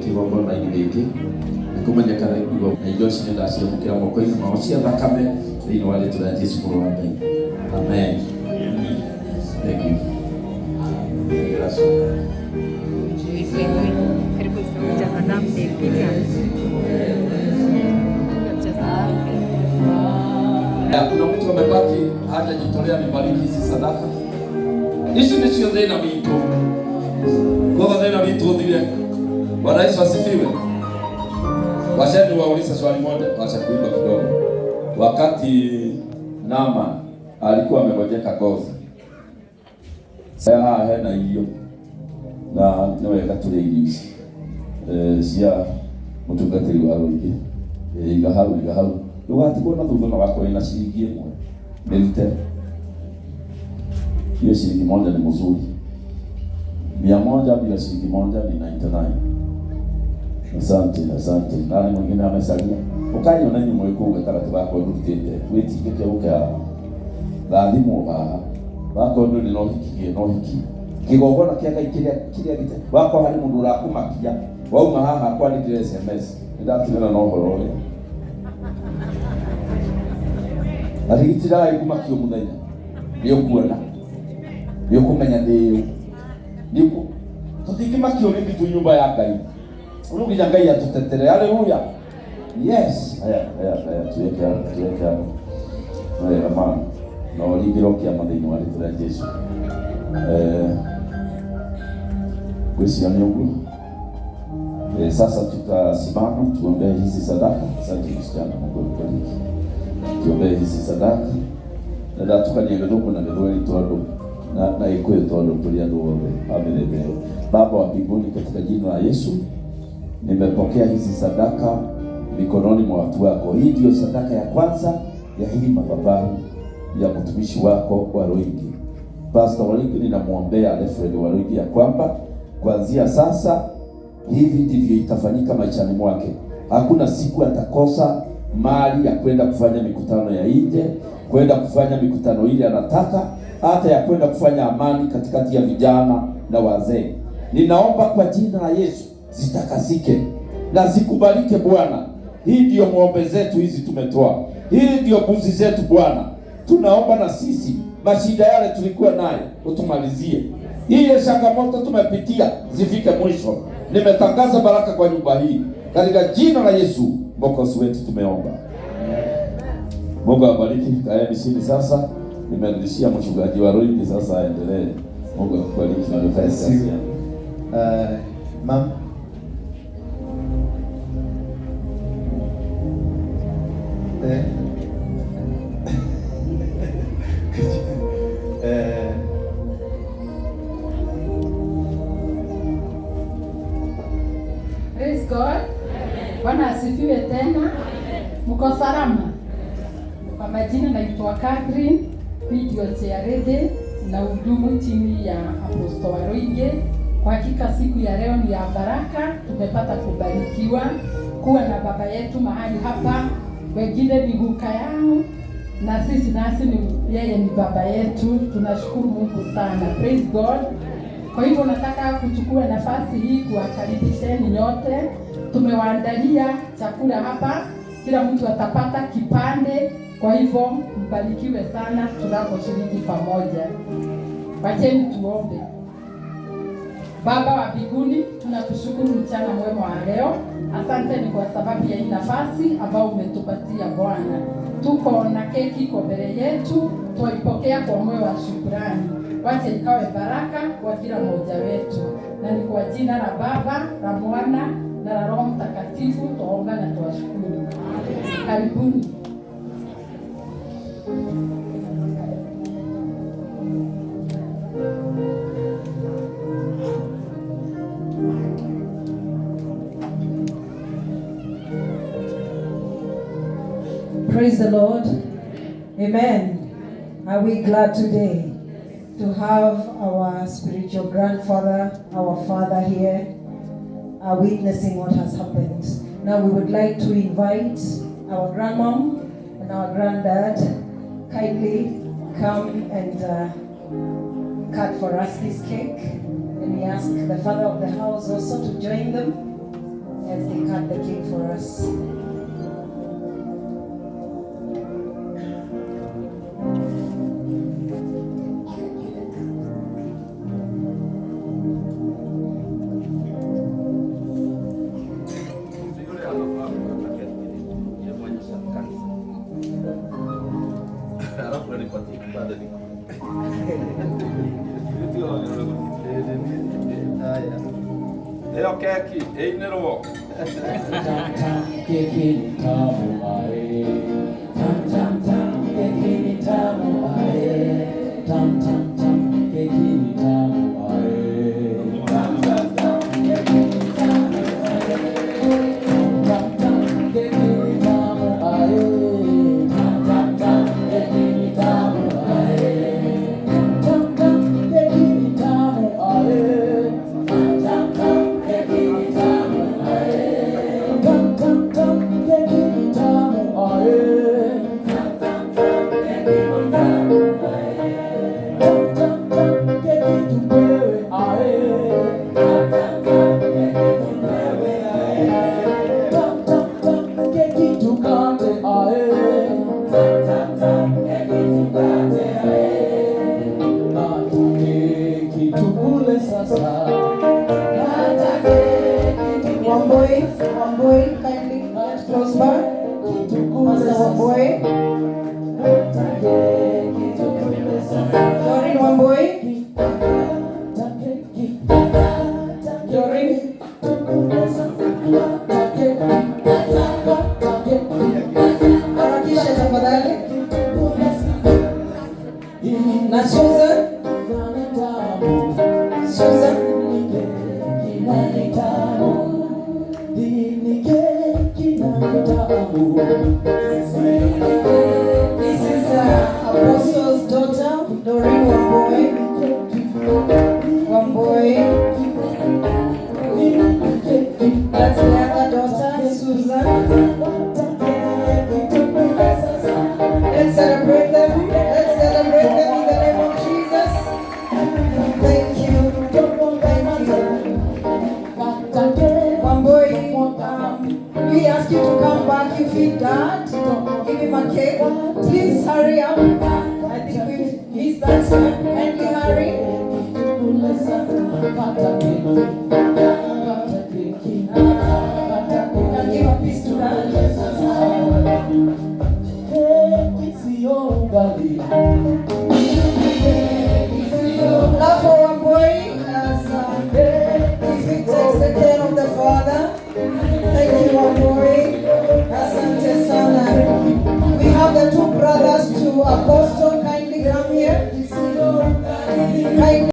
kigongona gĩkĩ nĩkũmenyekana igũrũ na indo ici nĩndacĩamũkĩra moko-inĩ mao cia thakame thĩinĩ wa rĩĩtwa rĩa Jesũ mũrũ wa Ngai. Amen. Thank you. Kuna mtu amebaki hajajitolea nibariki hizi sadaka. Hizi ndio thĩna witũ. Kwa thĩna witũ thile. Bwana Yesu asifiwe. Wacha niwaulize swali moja, wacha kuimba kidogo. Wakati Nama alikuwa amegojeka gozi. Sasa hena hiyo. Na niweka tule hizi. Cia mutungatiri wa Waruige. Igahau. Wati bona thutha wako ina shilingi ĩmwe. Nilite. Hiyo shilingi moja ni mzuri. 100 bila shilingi moja ni 99. Asante. Nani mwingine amesalia? Ukanyo nanyi mwekuga taratibu wako ndutite. Witike uka thimo bako ndu ni no hiki. Kigogona kiaga kiria gite. Wako hari mundu urakumakia. Wauma haha kwa ni SMS. Ndatimena no horo ria. Arigitira ikumakio muthenya. Ni ukuona. Ni ukumenya ndiyo. Ni tutingimakio ni kitu nyumba ya Ngai. Urugi Ngai atutetere. Haleluya. Yes. Aya tuweke hapo. Mama na oligiro kia mathini wa rĩtwa rĩa Jesũ. Kwesi yangu. Sasa tutasimama tuombee hizi sadaka. Asante Kristiano, Mungu akubariki. Tuombee hizi sadaka. Na tukanie gĩthũngũ na gĩthweri tondũ na ikuyu tondũ tũrĩ andũ othe ameleleo. Baba wa mbinguni, katika jina la Yesu nimepokea hizi sadaka mikononi mwa watu wako. Hii ndio sadaka ya kwanza ya hii madhabahu ya mtumishi wako Waruige. Pastor Waruige, ninamwombea Alfred Waruige ya kwamba kuanzia sasa hivi ndivyo itafanyika maishani mwake. Hakuna siku atakosa mali ya kwenda kufanya mikutano ya nje, kwenda kufanya mikutano ile anataka, hata ya kwenda kufanya amani katikati ya vijana na wazee. Ninaomba kwa jina la Yesu zitakasike na zikubalike Bwana. Hii ndio ng'ombe zetu hizi tumetoa. Hii ndio mbuzi zetu Bwana. Tunaomba na sisi mashida yale tulikuwa nayo utumalizie. Hii changamoto tumepitia zifike mwisho. Nimetangaza baraka kwa nyumba hii. Katika jina la Yesu Mwokozi wetu tumeomba. Mungu awabariki. Kaeni chini sasa. Nimerudishia mchungaji wa Waruige sasa aendelee. Mungu akubariki na nafasi yako. Ma'am. Praise God. Bwana asifiwe tena. Mko salama? Kwa majina naitwa Catherine, video chairede na hudumu chini ya Apostle Waruige. Kwa hakika siku ya leo ni ya baraka, tumepata kubarikiwa kuwa na baba yetu mahali hapa. Wengine ni guka yao na sisi nasi ni yeye ni baba yetu. Tunashukuru Mungu sana. Praise God. Kwa hivyo nataka kuchukua nafasi hii kuwakaribisheni nyote. Tumewaandalia chakula hapa, kila mtu atapata kipande. Kwa hivyo mbarikiwe sana tunaposhiriki pamoja. Wacheni tuombe. Baba wa mbinguni, tunakushukuru mchana mwema wa leo. Asante ni kwa sababu ya hii nafasi ambayo umetupatia Bwana. Tuko na keki iko mbele yetu, tuipokea kwa moyo wa shukrani. Wacha ikawe baraka kwa kila mmoja wetu. Na ni kwa jina la Baba, la Mwana na la Roho Mtakatifu tuomba na tuwashukuru. Karibuni. Praise the Lord. Amen. Are we glad today to have our spiritual grandfather, our father here, witnessing what has happened? Now we would like to invite our grandmom and our granddad kindly come and cut for us this cake. And And we ask the father of the house also to join them as they cut the cake for us. Leo keki, einero. Tam tam keki ni tamu ae. Tam tam tam keki ni tamu ae. Tam tam tam keki ni tamu ae. Tam tam tam keki ni tamu ae. Tam tam keki ni tamu ae. Tam tam tam keki ni tamu ae. Tam tam keki ni tamu ae. Tam tam keki ni tamu ae. Tam tam tam keki ni tamu ae. Tam tam tam keki ni tamu ae. Tam tam tam keki tupewe ae. Tam tam tam keki tupewe ae. Tam tam tam keki tukate ae. Tam tam tam keki tukate ae. Kata keki tukule sasa. Kata keki Wamboi, kindly get close by. Pastor Wamboi. kata keki tukule sasa. Doreen Wamboi. Kata keki. Kata Doreen. tukule sasa. Kata keki. Kata keki. Harakisha tafadhali. Na Susan. Susan. This is Apostle's daughter, Doreen Wamboi. Wamboi. That's the other daughter, Susan. Let's celebrate them. Let's celebrate them in the name of Jesus. Thank you. Wamboi, we ask you to come back. You feed Dad. Give him a cake. Please hurry up. I think we've missed that one. Kindly hurry. And give a piece to Dad. Love for Wamboi as he takes the care of the father. Thank you, Waruige. Asante sana. We have the two brothers to Apostle. Kindly come here. Kindly